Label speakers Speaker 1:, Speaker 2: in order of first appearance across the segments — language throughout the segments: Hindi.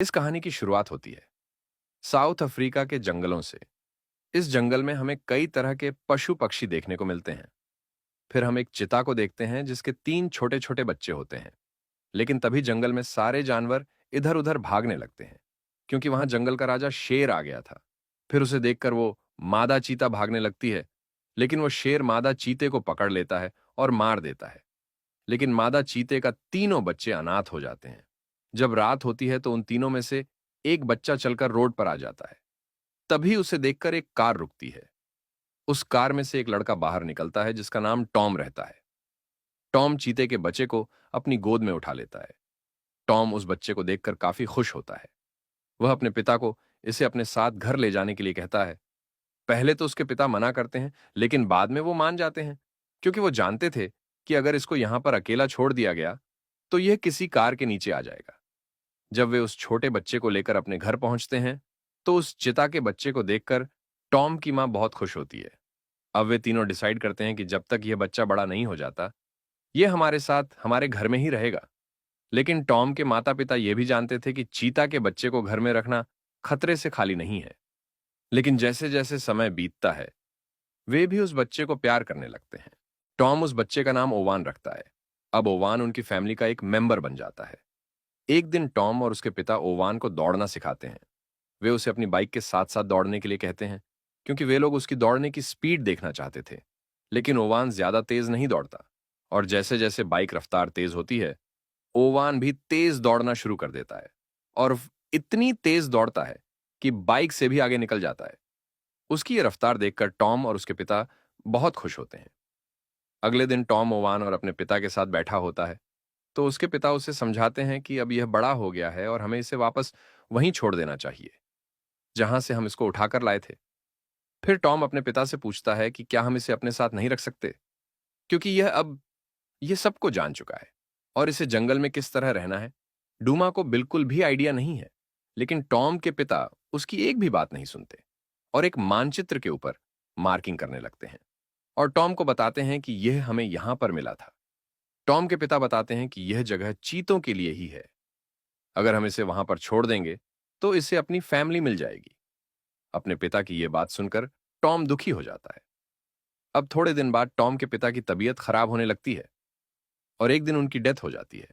Speaker 1: इस कहानी की शुरुआत होती है साउथ अफ्रीका के जंगलों से। इस जंगल में हमें कई तरह के पशु पक्षी देखने को मिलते हैं। फिर हम एक चिता को देखते हैं जिसके तीन छोटे छोटे बच्चे होते हैं। लेकिन तभी जंगल में सारे जानवर इधर उधर भागने लगते हैं, क्योंकि वहां जंगल का राजा शेर आ गया था। फिर उसे देखकर वो मादा चीता भागने लगती है, लेकिन वो शेर मादा चीते को पकड़ लेता है और मार देता है। लेकिन मादा चीते का तीनों बच्चे अनाथ हो जाते हैं। जब रात होती है तो उन तीनों में से एक बच्चा चलकर रोड पर आ जाता है। तभी उसे देखकर एक कार रुकती है। उस कार में से एक लड़का बाहर निकलता है जिसका नाम टॉम रहता है। टॉम चीते के बच्चे को अपनी गोद में उठा लेता है। टॉम उस बच्चे को देखकर काफी खुश होता है। वह अपने पिता को इसे अपने साथ घर ले जाने के लिए कहता है। पहले तो उसके पिता मना करते हैं, लेकिन बाद में वो मान जाते हैं, क्योंकि वो जानते थे कि अगर इसको यहां पर अकेला छोड़ दिया गया तो यह किसी कार के नीचे आ जाएगा। जब वे उस छोटे बच्चे को लेकर अपने घर पहुंचते हैं, तो उस चिता के बच्चे को देखकर टॉम की मां बहुत खुश होती है। अब वे तीनों डिसाइड करते हैं कि जब तक यह बच्चा बड़ा नहीं हो जाता, यह हमारे साथ हमारे घर में ही रहेगा। लेकिन टॉम के माता पिता यह भी जानते थे कि चीता के बच्चे को घर में रखना खतरे से खाली नहीं है। लेकिन जैसे जैसे समय बीतता है, वे भी उस बच्चे को प्यार करने लगते हैं। टॉम उस बच्चे का नाम ओवान रखता है। अब ओवान उनकी फैमिली का एक मेंबर बन जाता है। एक दिन टॉम और उसके पिता ओवान को दौड़ना सिखाते हैं। वे उसे अपनी बाइक के साथ साथ दौड़ने के लिए कहते हैं, क्योंकि वे लोग उसकी दौड़ने की स्पीड देखना चाहते थे। लेकिन ओवान ज्यादा तेज नहीं दौड़ता, और जैसे जैसे बाइक रफ्तार तेज होती है, ओवान भी तेज दौड़ना शुरू कर देता है। और इतनी तेज दौड़ता है कि बाइक से भी आगे निकल जाता है। उसकी ये रफ्तार देखकर टॉम और उसके पिता बहुत खुश होते हैं। अगले दिन टॉम ओवान और अपने पिता के साथ बैठा होता है, तो उसके पिता उसे समझाते हैं कि अब यह बड़ा हो गया है और हमें इसे वापस वहीं छोड़ देना चाहिए जहां से हम इसको उठाकर लाए थे। फिर टॉम अपने पिता से पूछता है कि क्या हम इसे अपने साथ नहीं रख सकते, क्योंकि यह सबको जान चुका है और इसे जंगल में किस तरह रहना है डूमा को बिल्कुल भी आइडिया नहीं है। लेकिन टॉम के पिता उसकी एक भी बात नहीं सुनते और एक मानचित्र के ऊपर मार्किंग करने लगते हैं और टॉम को बताते हैं कि यह हमें यहां पर मिला था। टॉम के पिता बताते हैं कि यह जगह चीतों के लिए ही है। अगर हम इसे वहां पर छोड़ देंगे तो इसे अपनी फैमिली मिल जाएगी। अपने पिता की यह बात सुनकर टॉम दुखी हो जाता है। अब थोड़े दिन बाद टॉम के पिता की तबीयत खराब होने लगती है और एक दिन उनकी डेथ हो जाती है।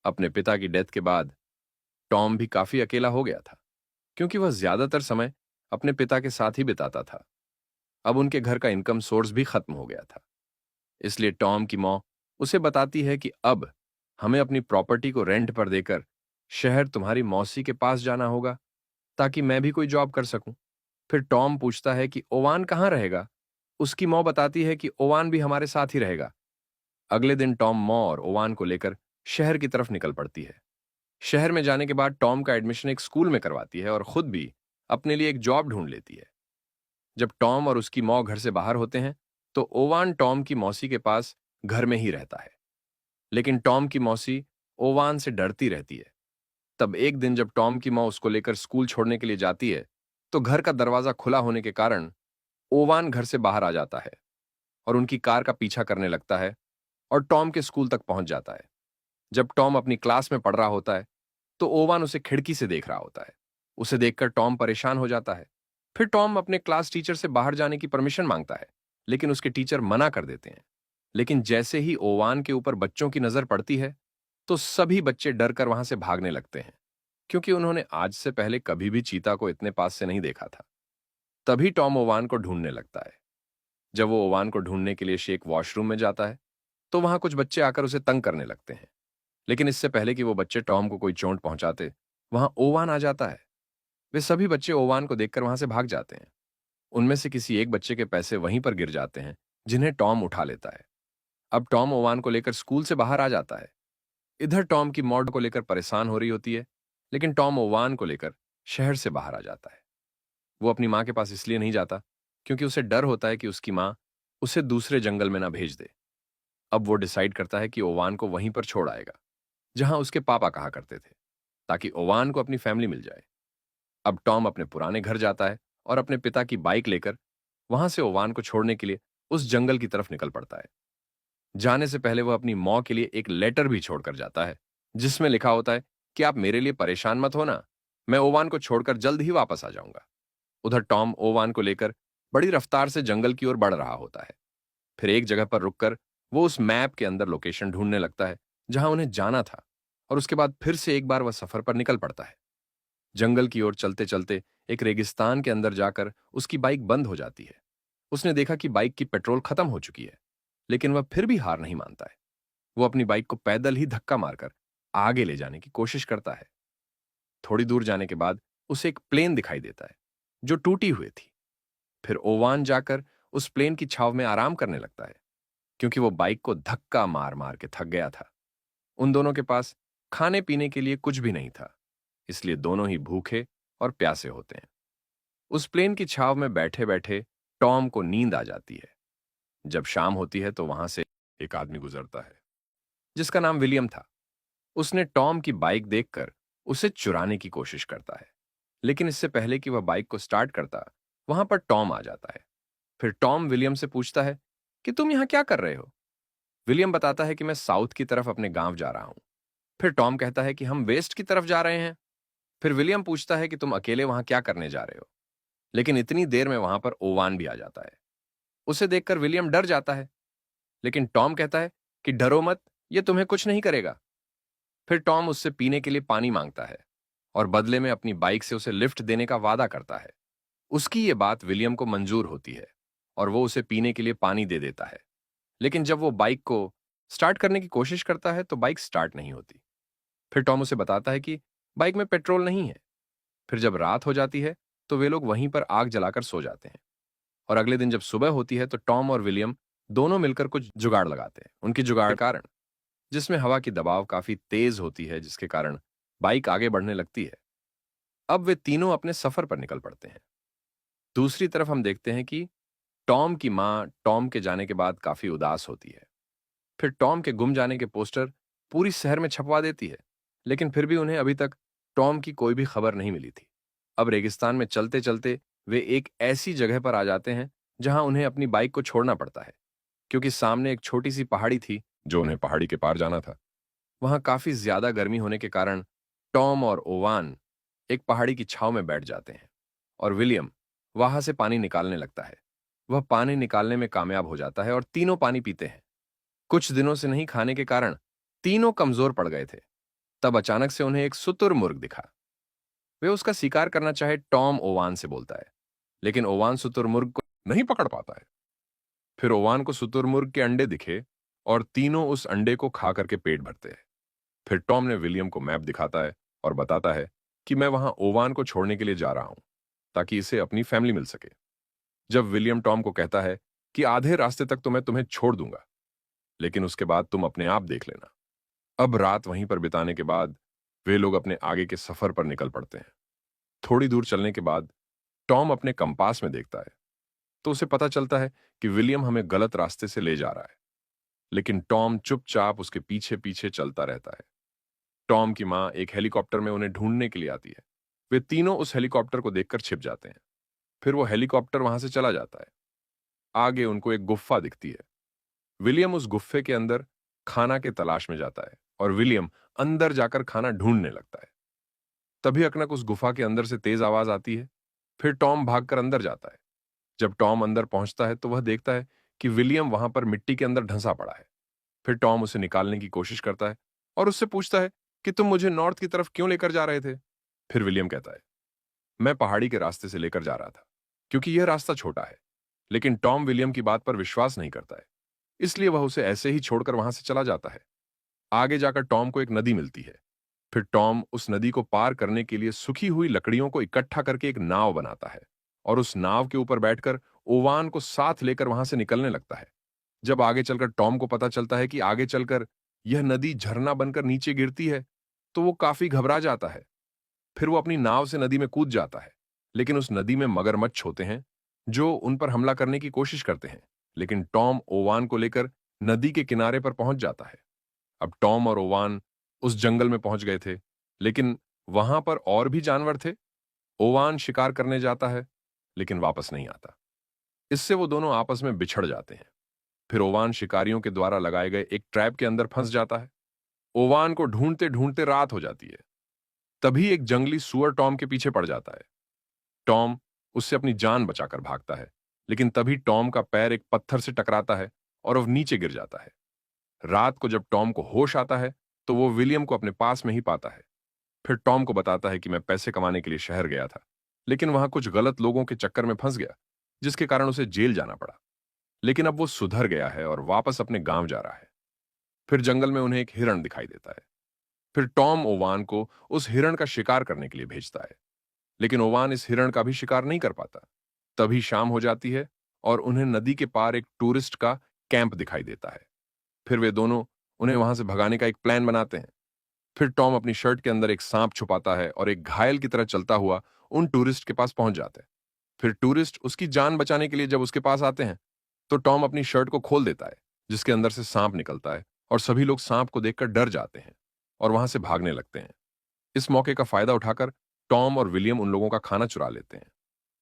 Speaker 1: अपने पिता की डेथ के बाद टॉम भी काफी अकेला हो गया था, क्योंकि वह ज्यादातर समय अपने पिता के साथ ही बिताता था। अब उनके घर का इनकम सोर्स भी खत्म हो गया था। इसलिए टॉम की मॉ उसे बताती है कि अब हमें अपनी प्रॉपर्टी को रेंट पर देकर शहर तुम्हारी मौसी के पास जाना होगा, ताकि मैं भी कोई जॉब कर सकूं। फिर टॉम पूछता है कि ओवान कहाँ रहेगा। उसकी मॉ बताती है कि ओवान भी हमारे साथ ही रहेगा। अगले दिन टॉम मॉ और ओवान को लेकर शहर की तरफ निकल पड़ती है। शहर में जाने के बाद टॉम का एडमिशन एक स्कूल में करवाती है और खुद भी अपने लिए एक जॉब ढूंढ लेती है। जब टॉम और उसकी मॉ घर से बाहर होते हैं, तो ओवान टॉम की मौसी के पास घर में ही रहता है। लेकिन टॉम की मौसी ओवान से डरती रहती है। तब एक दिन जब टॉम की मां उसको लेकर स्कूल छोड़ने के लिए जाती है, तो घर का दरवाजा खुला होने के कारण ओवान घर से बाहर आ जाता है और उनकी कार का पीछा करने लगता है और टॉम के स्कूल तक पहुंच जाता है। जब टॉम अपनी क्लास में पढ़ रहा होता है, तो ओवान उसे खिड़की से देख रहा होता है। उसे देखकर टॉम परेशान हो जाता है। फिर टॉम अपने क्लास टीचर से बाहर जाने की परमिशन मांगता है, लेकिन उसके टीचर मना कर देते हैं। लेकिन जैसे ही ओवान के ऊपर बच्चों की नजर पड़ती है, तो सभी बच्चे डर कर वहां से भागने लगते हैं, क्योंकि उन्होंने आज से पहले कभी भी चीता को इतने पास से नहीं देखा था। तभी टॉम ओवान को ढूंढने लगता है। जब वो ओवान को ढूंढने के लिए शेक वॉशरूम में जाता है, तो वहां कुछ बच्चे आकर उसे तंग करने लगते हैं। लेकिन इससे पहले कि वो बच्चे टॉम को कोई चोट पहुंचाते, वहां ओवान आ जाता है। वे सभी बच्चे ओवान को देखकर वहां से भाग जाते हैं। उनमें से किसी एक बच्चे के पैसे वहीं पर गिर जाते हैं, जिन्हें टॉम उठा लेता है। अब टॉम ओवान को लेकर स्कूल से बाहर आ जाता है। इधर टॉम की मॉड को लेकर परेशान हो रही होती है, लेकिन टॉम ओवान को लेकर शहर से बाहर आ जाता है। वो अपनी मां के पास इसलिए नहीं जाता, क्योंकि उसे डर होता है कि उसकी मां उसे दूसरे जंगल में ना भेज दे। अब वो डिसाइड करता है कि ओवान को वहीं पर छोड़ आएगा, जहां उसके पापा कहा करते थे, ताकि ओवान को अपनी फैमिली मिल जाए। अब टॉम अपने पुराने घर जाता है और अपने पिता की बाइक लेकर वहां से ओवान को छोड़ने के लिए उस जंगल की तरफ निकल पड़ता है। जाने से पहले वह अपनी मॉ के लिए एक लेटर भी छोड़कर जाता है, जिसमें लिखा होता है कि आप मेरे लिए परेशान मत होना, मैं ओवान को छोड़कर जल्द ही वापस आ जाऊंगा। उधर टॉम ओवान को लेकर बड़ी रफ्तार से जंगल की ओर बढ़ रहा होता है। फिर एक जगह पर रुककर वो उस मैप के अंदर लोकेशन ढूंढने लगता है जहां उन्हें जाना था, और उसके बाद फिर से एक बार वह सफर पर निकल पड़ता है। जंगल की ओर चलते चलते एक रेगिस्तान के अंदर जाकर उसकी बाइक बंद हो जाती है। उसने देखा कि बाइक की पेट्रोल खत्म हो चुकी है, लेकिन वह फिर भी हार नहीं मानता है। वो अपनी बाइक को पैदल ही धक्का मारकर आगे ले जाने की कोशिश करता है। थोड़ी दूर जाने के बाद उसे एक प्लेन दिखाई देता है जो टूटी हुई थी। फिर ओवान जाकर उस प्लेन की छाव में आराम करने लगता है, क्योंकि वो बाइक को धक्का मार मार के थक गया था। उन दोनों के पास खाने पीने के लिए कुछ भी नहीं था, इसलिए दोनों ही भूखे और प्यासे होते हैं। उस प्लेन की छाव में बैठे बैठे टॉम को नींद आ जाती है। जब शाम होती है तो वहां से एक आदमी गुजरता है जिसका नाम विलियम था। उसने टॉम की बाइक देखकर उसे चुराने की कोशिश करता है, लेकिन इससे पहले कि वह बाइक को स्टार्ट करता, वहां पर टॉम आ जाता है। फिर टॉम विलियम से पूछता है कि तुम यहां क्या कर रहे हो। विलियम बताता है कि मैं साउथ की तरफ अपने गांव जा रहा हूं। फिर टॉम कहता है कि हम वेस्ट की तरफ जा रहे हैं। फिर विलियम पूछता है कि तुम अकेले वहां क्या करने जा रहे हो, लेकिन इतनी देर में वहां पर ओवान भी आ जाता है। उसे देखकर विलियम डर जाता है, लेकिन टॉम कहता है कि डरो मत, ये तुम्हें कुछ नहीं करेगा। फिर टॉम उससे पीने के लिए पानी मांगता है और बदले में अपनी बाइक से उसे लिफ्ट देने का वादा करता है। उसकी ये बात विलियम को मंजूर होती है और वो उसे पीने के लिए पानी दे देता है। लेकिन जब वो बाइक को स्टार्ट करने की कोशिश करता है तो बाइक स्टार्ट नहीं होती। फिर टॉम उसे बताता है कि बाइक में पेट्रोल नहीं है। फिर जब रात हो जाती है तो वे लोग वहीं पर आग जलाकर सो जाते हैं, और अगले दिन जब सुबह होती है तो टॉम और विलियम दोनों मिलकर कुछ जुगाड़ लगाते हैं। उनकी जुगाड़ के कारण, जिसमें हवा की दबाव काफी तेज होती है, जिसके कारण बाइक आगे बढ़ने लगती है। अब वे तीनों अपने सफर पर निकल पड़ते हैं। दूसरी तरफ हम देखते हैं कि टॉम की मां टॉम के जाने के बाद काफी उदास होती है। फिर टॉम के गुम जाने के पोस्टर पूरी शहर में छपवा देती है, लेकिन फिर भी उन्हें अभी तक टॉम की कोई भी खबर नहीं मिली थी। अब रेगिस्तान में चलते चलते वे एक ऐसी जगह पर आ जाते हैं जहां उन्हें अपनी बाइक को छोड़ना पड़ता है, क्योंकि सामने एक छोटी सी पहाड़ी थी जो उन्हें पहाड़ी के पार जाना था। वहां काफी ज्यादा गर्मी होने के कारण टॉम और ओवान एक पहाड़ी की छाव में बैठ जाते हैं, और विलियम वहां से पानी निकालने लगता है। वह पानी निकालने में कामयाब हो जाता है और तीनों पानी पीते हैं। कुछ दिनों से नहीं खाने के कारण तीनों कमजोर पड़ गए थे। तब अचानक से उन्हें एक शुतुरमुर्ग दिखा। वे उसका शिकार करना चाहे टॉम ओवान से बोलता है, लेकिन ओवान शुतुरमुर्ग को नहीं पकड़ पाता है। फिर ओवान को शुतुरमुर्ग के अंडे दिखे और तीनों उस अंडे को खा करके पेट भरते हैं। फिर टॉम ने विलियम को मैप दिखाता है और बताता है कि मैं वहां ओवान को छोड़ने के लिए जा रहा हूं, ताकि इसे अपनी फैमिली मिल सके। जब विलियम टॉम को कहता है कि आधे रास्ते तक तो मैं तुम्हें छोड़ दूंगा, लेकिन उसके बाद तुम अपने आप देख लेना। अब रात वहीं पर बिताने के बाद वे लोग अपने आगे के सफर पर निकल पड़ते हैं। थोड़ी दूर चलने के बाद टॉम अपने कंपास में देखता है तो उसे पता चलता है कि विलियम हमें गलत रास्ते से ले जा रहा है, लेकिन टॉम चुपचाप उसके पीछे पीछे चलता रहता है। टॉम की मां एक हेलीकॉप्टर में उन्हें ढूंढने के लिए आती है। वे तीनों उस हेलीकॉप्टर को देखकर छिप जाते हैं। फिर वो हेलीकॉप्टर वहां से चला जाता है। आगे उनको एक गुफा दिखती है। विलियम उस गुफे के अंदर खाना के तलाश में जाता है और विलियम अंदर जाकर खाना ढूंढने लगता है। तभी अचानक उस गुफा के अंदर से तेज आवाज आती है। फिर टॉम भागकर अंदर जाता है। जब टॉम अंदर पहुंचता है तो वह देखता है कि विलियम वहां पर मिट्टी के अंदर धंसा पड़ा है। फिर टॉम उसे निकालने की कोशिश करता है और उससे पूछता है कि तुम मुझे नॉर्थ की तरफ क्यों लेकर जा रहे थे। फिर विलियम कहता है, मैं पहाड़ी के रास्ते से लेकर जा रहा था, क्योंकि यह रास्ता छोटा है। लेकिन टॉम विलियम की बात पर विश्वास नहीं करता है, इसलिए वह उसे ऐसे ही छोड़कर वहां से चला जाता है। आगे जाकर टॉम को एक नदी मिलती है। फिर टॉम उस नदी को पार करने के लिए सूखी हुई लकड़ियों को इकट्ठा करके एक नाव बनाता है और उस नाव के ऊपर बैठकर ओवान को साथ लेकर वहां से निकलने लगता है। जब आगे चलकर टॉम को पता चलता है कि आगे चलकर यह नदी झरना बनकर नीचे गिरती है, तो वो काफी घबरा जाता है। फिर वो अपनी नाव से नदी में कूद जाता है, लेकिन उस नदी में मगरमच्छ होते हैं जो उन पर हमला करने की कोशिश करते हैं। लेकिन टॉम ओवान को लेकर नदी के किनारे पर पहुंच जाता है। अब टॉम और ओवान उस जंगल में पहुंच गए थे, लेकिन वहां पर और भी जानवर थे। ओवान शिकार करने जाता है, लेकिन वापस नहीं आता। इससे वो दोनों आपस में बिछड़ जाते हैं। फिर ओवान शिकारियों के द्वारा लगाए गए एक ट्रैप के अंदर फंस जाता है। ओवान को ढूंढते ढूंढते रात हो जाती है। तभी एक जंगली सुअर टॉम के पीछे पड़ जाता है। टॉम उससे अपनी जान बचाकर भागता है, लेकिन तभी टॉम का पैर एक पत्थर से टकराता है और वह नीचे गिर जाता है। रात को जब टॉम को होश आता है, तो वो विलियम को अपने पास में ही पाता है। फिर टॉम को बताता है कि मैं पैसे कमाने के लिए शहर गया था, लेकिन वहां कुछ गलत लोगों के चक्कर में फंस गया, जिसके कारण उसे जेल जाना पड़ा। लेकिन अब वो सुधर गया है और वापस अपने गांव जा रहा है। फिर जंगल में उन्हें एक हिरण दिखाई देता है। फिर टॉम ओवान को उस हिरण का शिकार करने के लिए भेजता है, लेकिन ओवान इस हिरण का भी शिकार नहीं कर पाता। तभी शाम हो जाती है और उन्हें नदी के पार एक टूरिस्ट का कैंप दिखाई देता है। फिर वे दोनों उन्हें वहां से भगाने का एक प्लान बनाते हैं। फिर टॉम अपनी शर्ट के अंदर एक सांप छुपाता है और एक घायल की तरह चलता हुआ उन टूरिस्ट के पास पहुंच जाता है। फिर टूरिस्ट उसकी जान बचाने के लिए जब उसके पास आते हैं, तो टॉम अपनी शर्ट को खोल देता है, जिसके अंदर से सांप निकलता है और सभी लोग सांप को देखकर डर जाते हैं और वहां से भागने लगते हैं। इस मौके का फायदा उठाकर टॉम और विलियम उन लोगों का खाना चुरा लेते हैं।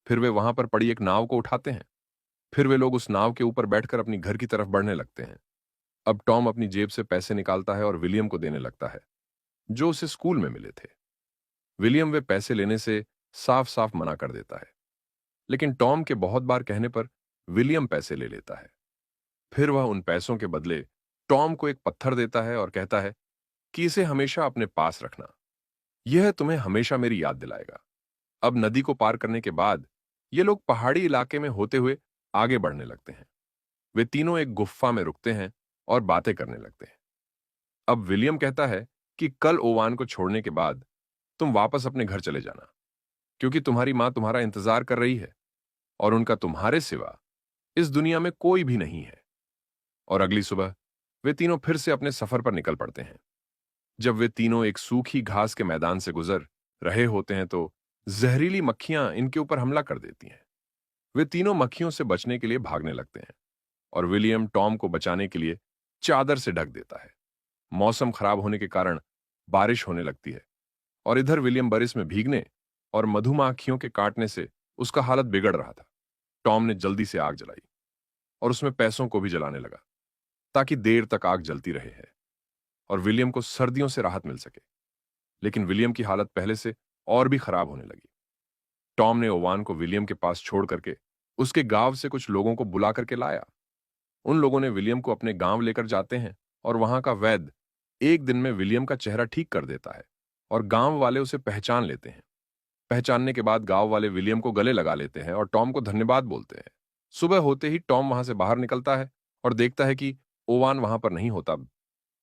Speaker 1: फिर वे वहां पर पड़ी एक नाव को उठाते हैं। फिर वे लोग उस नाव के ऊपर बैठकर अपनी घर की तरफ बढ़ने लगते हैं। अब टॉम अपनी जेब से पैसे निकालता है और विलियम को देने लगता है, जो उसे स्कूल में मिले थे। विलियम वे पैसे लेने से साफ साफ मना कर देता है, लेकिन टॉम के बहुत बार कहने पर विलियम पैसे ले लेता है। फिर वह उन पैसों के बदले टॉम को एक पत्थर देता है और कहता है कि इसे हमेशा अपने पास रखना, यह तुम्हें हमेशा मेरी याद दिलाएगा। अब नदी को पार करने के बाद ये लोग पहाड़ी इलाके में होते हुए आगे बढ़ने लगते हैं। वे तीनों एक गुफा में रुकते हैं और बातें करने लगते हैं। अब विलियम कहता है कि कल ओवान को छोड़ने के बाद तुम वापस अपने घर चले जाना, क्योंकि तुम्हारी मां तुम्हारा इंतजार कर रही है और उनका तुम्हारे सिवा इस दुनिया में कोई भी नहीं है। और अगली सुबह वे तीनों फिर से अपने सफर पर निकल पड़ते हैं। जब वे तीनों एक सूखी घास के मैदान से गुजर रहे होते हैं, तो जहरीली मक्खियां इनके ऊपर हमला कर देती हैं। वे तीनों मक्खियों से बचने के लिए भागने लगते हैं और विलियम टॉम को बचाने के लिए चादर से ढक देता है। मौसम खराब होने के कारण बारिश होने लगती है और इधर विलियम बारिश में भीगने और मधुमाखियों के काटने से उसका हालत बिगड़ रहा था। टॉम ने जल्दी से आग जलाई और उसमें पैसों को भी जलाने लगा, ताकि देर तक आग जलती रहे है और विलियम को सर्दियों से राहत मिल सके। लेकिन विलियम की हालत पहले से और भी खराब होने लगी। टॉम ने ओवान को विलियम के पास छोड़ करके उसके गांव से कुछ लोगों को बुला करके लाया। उन लोगों ने विलियम को अपने गांव लेकर जाते हैं और वहां का वैद्य एक दिन में विलियम का चेहरा ठीक कर देता है और गांव वाले उसे पहचान लेते हैं। पहचानने के बाद गांव वाले विलियम को गले लगा लेते हैं और टॉम को धन्यवाद बोलते हैं। सुबह होते ही टॉम वहां से बाहर निकलता है और देखता है कि ओवान वहां पर नहीं होता।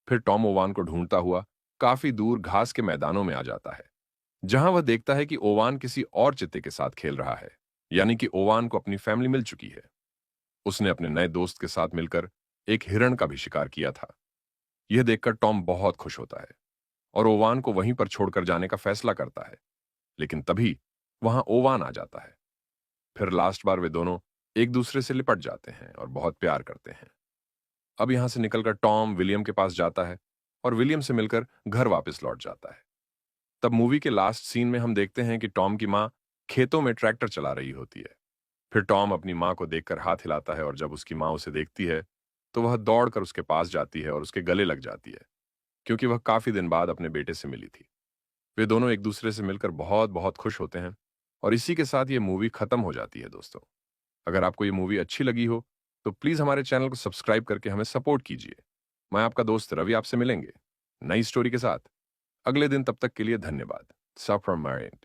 Speaker 1: फिर टॉम ओवान को ढूंढता हुआ काफी दूर घास के मैदानों में आ जाता है, जहां वह देखता है कि ओवान किसी और चित्ते के साथ खेल रहा है, यानी कि ओवान को अपनी फैमिली मिल चुकी है। उसने अपने नए दोस्त के साथ मिलकर एक हिरण का भी शिकार किया था। यह देखकर टॉम बहुत खुश होता है और ओवान को वहीं पर छोड़कर जाने का फैसला करता है। लेकिन तभी वहां ओवान आ जाता है। फिर लास्ट बार वे दोनों एक दूसरे से लिपट जाते हैं और बहुत प्यार करते हैं। अब यहां से निकलकर टॉम विलियम के पास जाता है और विलियम से मिलकर घर वापस लौट जाता है। तब मूवी के लास्ट सीन में हम देखते हैं कि टॉम की मां खेतों में ट्रैक्टर चला रही होती है। फिर टॉम अपनी मां को देखकर हाथ हिलाता है और जब उसकी मां उसे देखती है, तो वह दौड़कर उसके पास जाती है और उसके गले लग जाती है, क्योंकि वह काफी दिन बाद अपने बेटे से मिली थी। वे दोनों एक दूसरे से मिलकर बहुत बहुत खुश होते हैं और इसी के साथ ये मूवी खत्म हो जाती है दोस्तों। अगर आपको ये मूवी अच्छी लगी हो, तो प्लीज हमारे चैनल को सब्सक्राइब करके हमें सपोर्ट कीजिए। मैं आपका दोस्त रवि आपसे मिलेंगे नई स्टोरी के साथ अगले दिन। तब तक के लिए धन्यवाद। From my and.